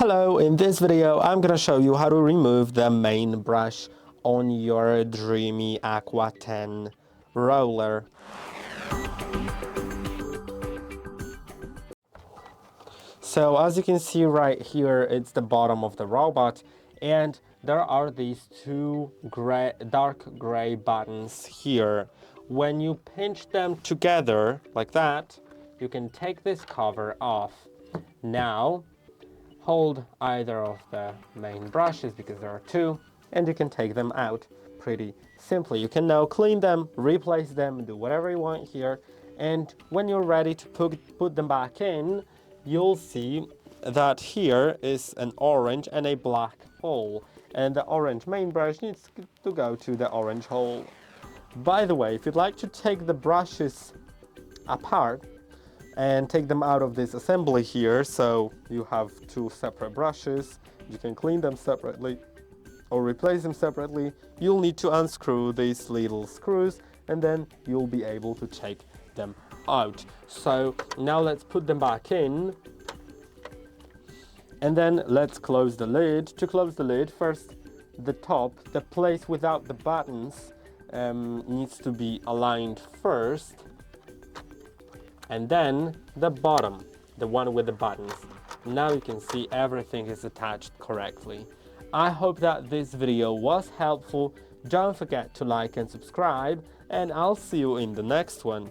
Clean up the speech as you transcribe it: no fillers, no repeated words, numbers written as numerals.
Hello, in this video I'm gonna show you how to remove the main brush on your DREAME Aqua10 roller. So as you can see right here, it's the bottom of the robot, and there are these two dark gray buttons here. When you pinch them together like that, you can take this cover off. Now hold either of the main brushes, because there are two, and you can take them out pretty simply. You can now clean them, replace them, do whatever you want here, and when you're ready to put them back in, you'll see that here is an orange and a black hole, and the orange main brush needs to go to the orange hole. By the way, if you'd like to take the brushes apart and take them out of this assembly here, so you have two separate brushes, you can clean them separately or replace them separately, you'll need to unscrew these little screws, and then you'll be able to take them out. So now let's put them back in, and then let's close the lid. To close the lid, first the top, the place without the buttons, needs to be aligned first, and then the bottom, the one with the buttons. Now you can see everything is attached correctly. I hope that this video was helpful. Don't forget to like and subscribe, and I'll see you in the next one.